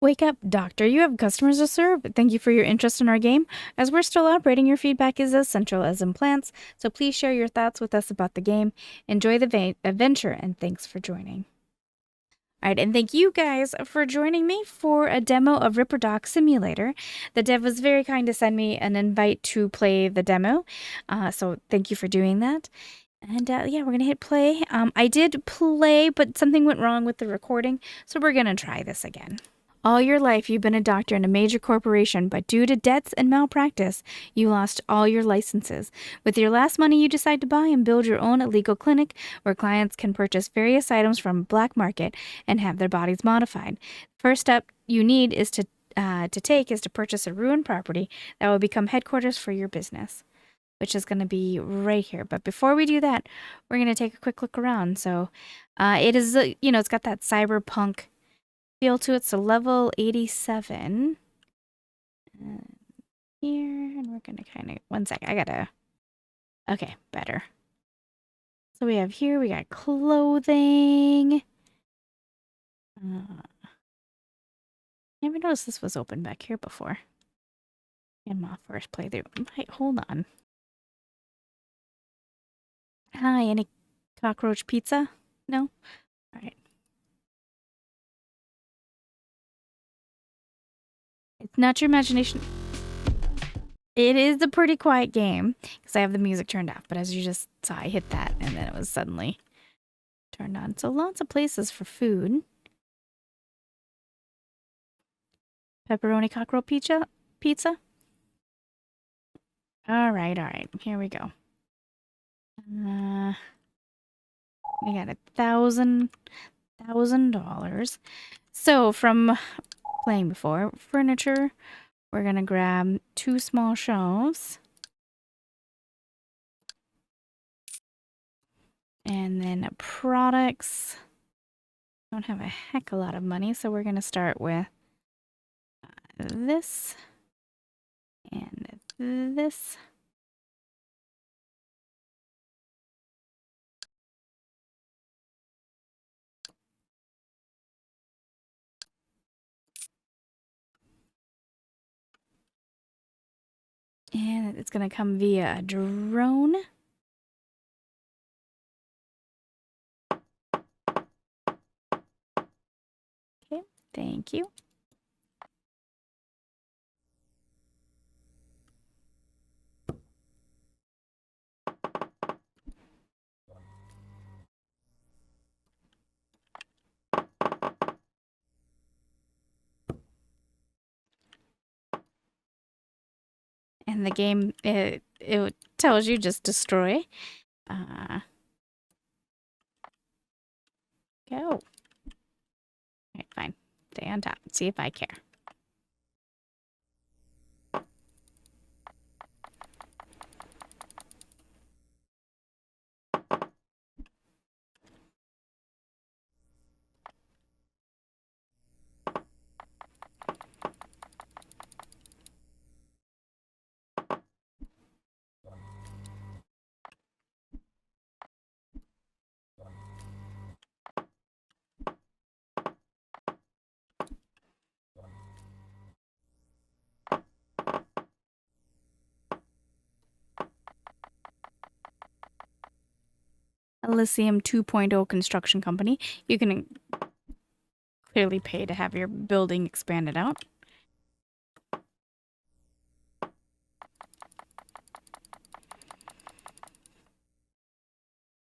Wake up, doctor. You have customers to serve. Thank you for your interest in our game. As we're still operating, your feedback is as central as implants, so please share your thoughts with us about the game. Enjoy the adventure, and thanks for joining. All right, and thank you guys for joining me for a demo of Ripperdoc Simulator. The dev was very kind to send me an invite to play the demo, so thank you for doing that. And yeah, we're going to hit play. I did play, but something went wrong with the recording, so we're going to try this again. All your life, you've been a doctor in a major corporation, but due to debts and malpractice, you lost all your licenses. With your last money, you decide to buy and build your own illegal clinic where clients can purchase various items from black market and have their bodies modified. First step you need is to purchase a ruined property that will become headquarters for your business, which is going to be right here. But before we do that, we're going to take a quick look around. So it is, it's got that cyberpunk feel to it. So level 87 here, and we're gonna kind of, one sec, okay, better. So we have here, we got clothing. Never noticed this was open back here before in my first playthrough. Wait, hold on. Hi, any cockroach pizza? No? All right. It's not your imagination. It is a pretty quiet game because I have the music turned off, but as you just saw, I hit that and then it was suddenly turned on. So lots of places for food. Pepperoni cockroach pizza? All right. Here we go. We got $1,000. So from playing before, furniture, we're gonna grab 2 small shelves. And then products. Don't have a heck of a lot of money, so we're gonna start with this and this. And it's gonna come via a drone. Okay, thank you. And the game, it tells you just destroy. Go. Alright, fine. Stay on top. See if I care. Elysium 2.0 construction company. You can clearly pay to have your building expanded out.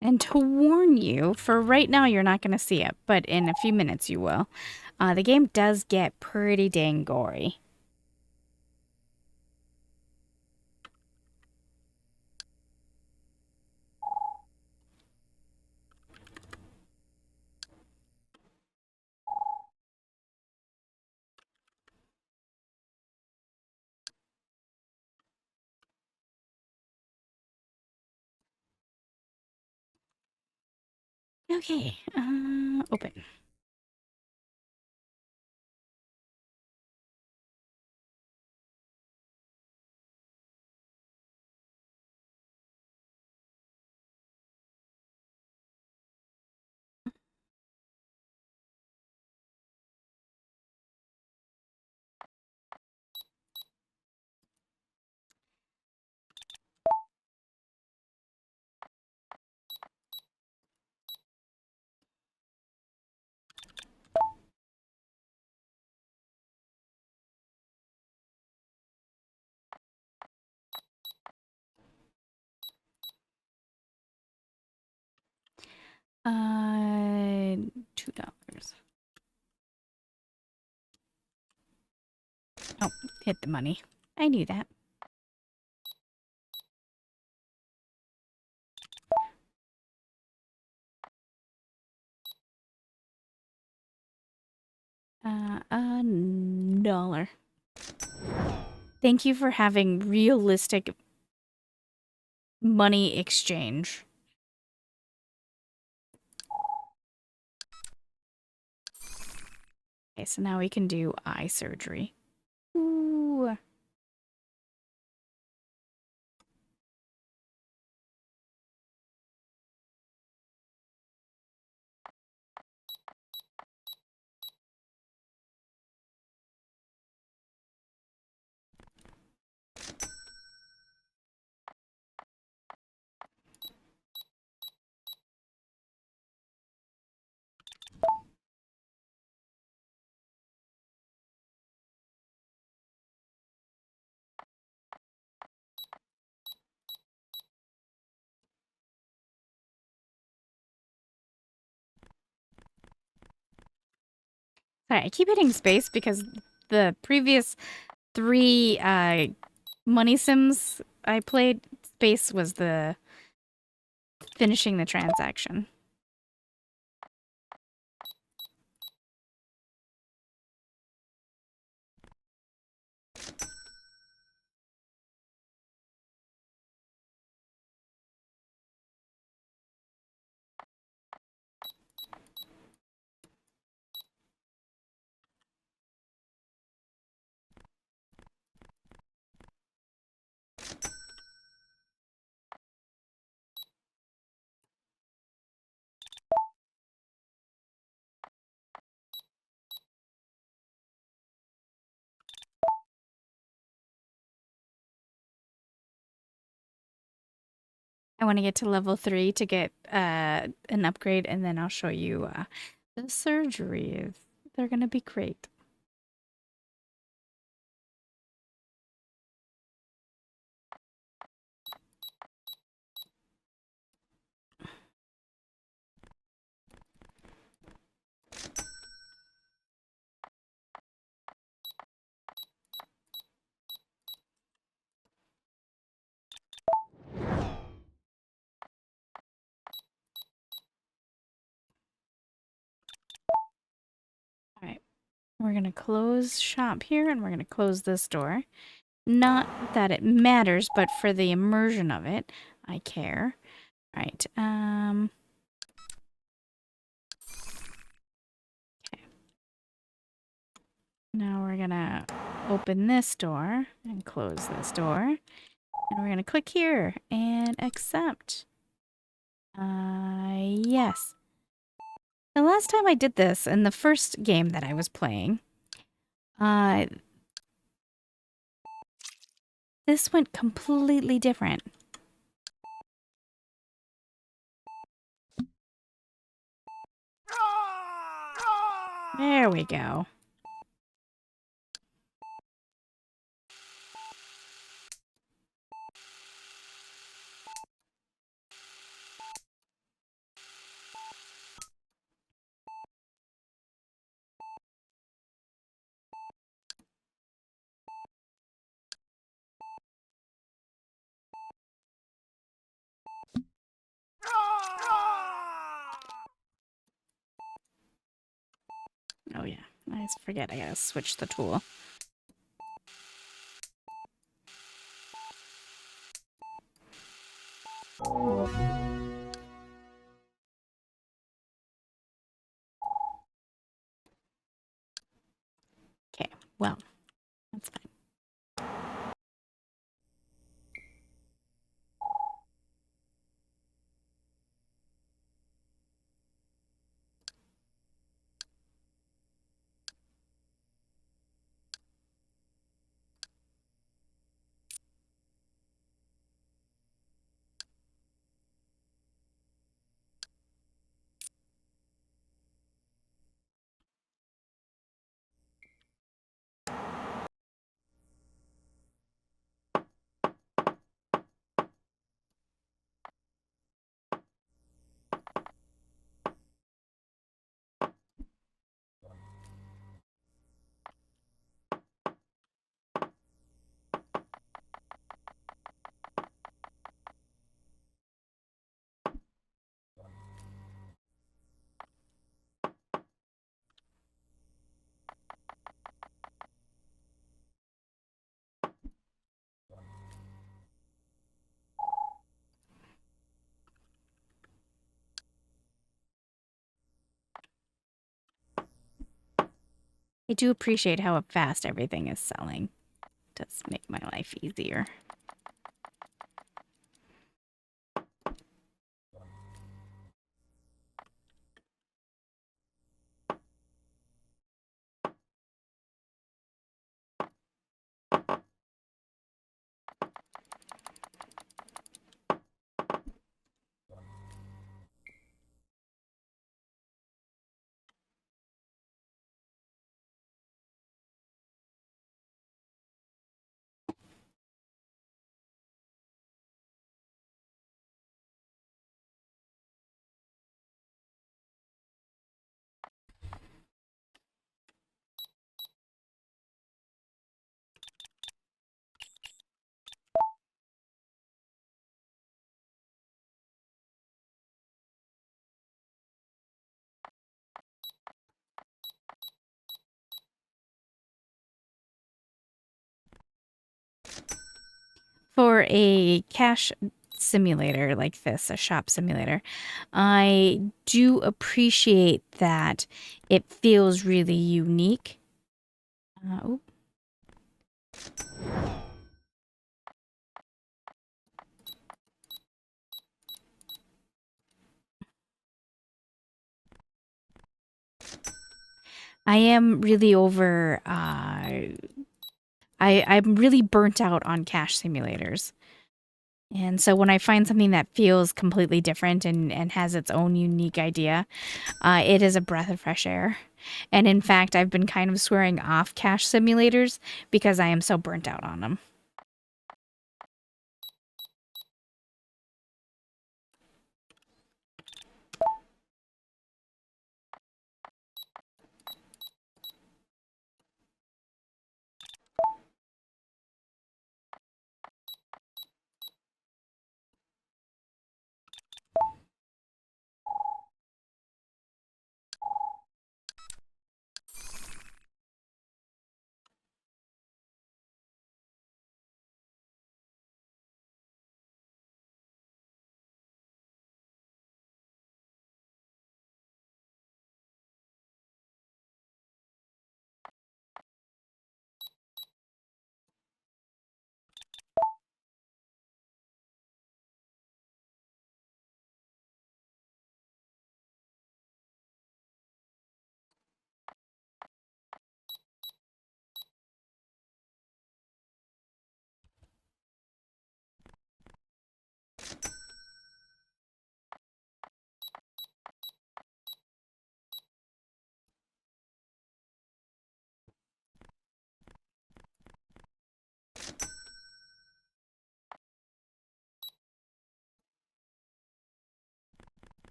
And to warn you, for right now you're not going to see it, but in a few minutes you will. The game does get pretty dang gory. Okay, open. $2. Oh, hit the money. I knew that. $1. Thank you for having realistic money exchange. Okay, so now we can do eye surgery. Ooh. Sorry, I keep hitting space because the previous 3 money sims I played, space was the finishing the transaction. I want to get to level 3 to get an upgrade, and then I'll show you the surgeries. They're going to be great. All right. We're going to close shop here, and we're going to close this door. Not that it matters, but for the immersion of it, I care. All right. Okay. Now we're going to open this door and close this door. And we're going to click here and accept. Yes. The last time I did this, in the first game that I was playing, this went completely different. There we go. Oh yeah, I forget I gotta switch the tool. Okay, well, that's fine. I do appreciate how fast everything is selling. It does make my life easier. For a cash simulator like this, a shop simulator, I do appreciate that it feels really unique. Oh. I am really over, I'm really burnt out on cash simulators. And so when I find something that feels completely different and has its own unique idea, it is a breath of fresh air. And in fact, I've been kind of swearing off cash simulators because I am so burnt out on them.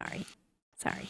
Sorry. Sorry.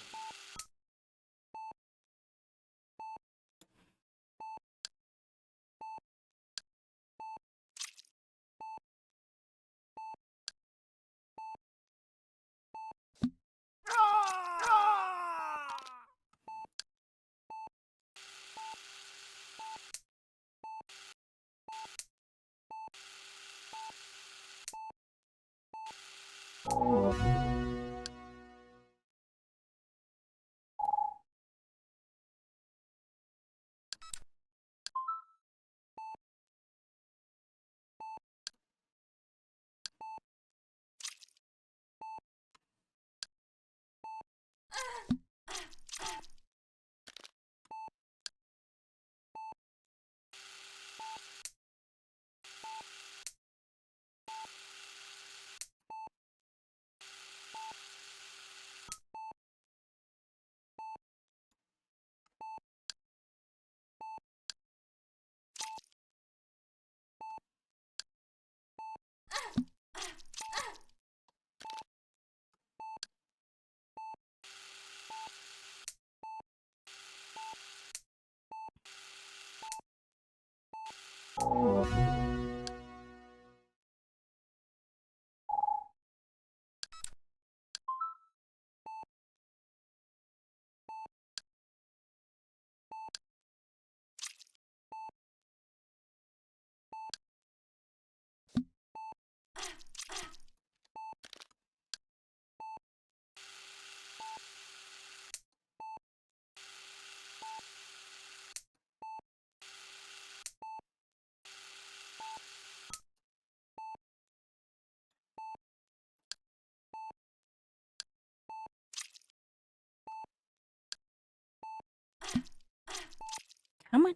Come on.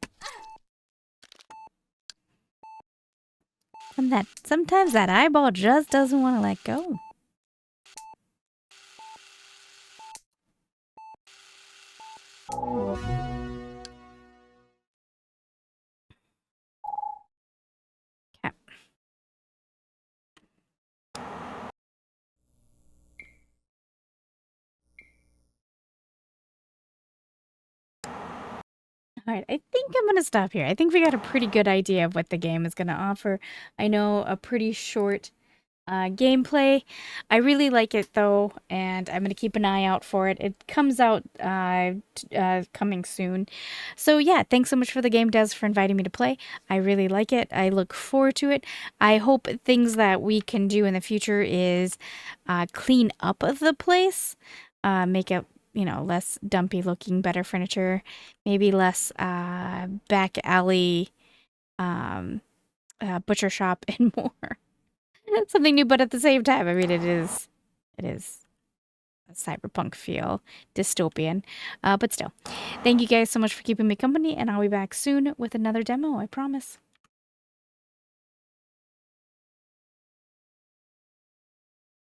Sometimes that eyeball just doesn't want to let go. Okay. All right, I think I'm going to stop here. I think we got a pretty good idea of what the game is going to offer. I know a pretty short gameplay. I really like it though, and I'm going to keep an eye out for it. It comes out coming soon. So yeah, thanks so much for the game, Des, for inviting me to play. I really like it. I look forward to it. I hope things that we can do in the future is clean up the place, make it, you know, less dumpy looking, better furniture, maybe less back alley butcher shop and more. Something new, but at the same time, I mean, it is a cyberpunk feel, dystopian, but still. Thank you guys so much for keeping me company, and I'll be back soon with another demo, I promise.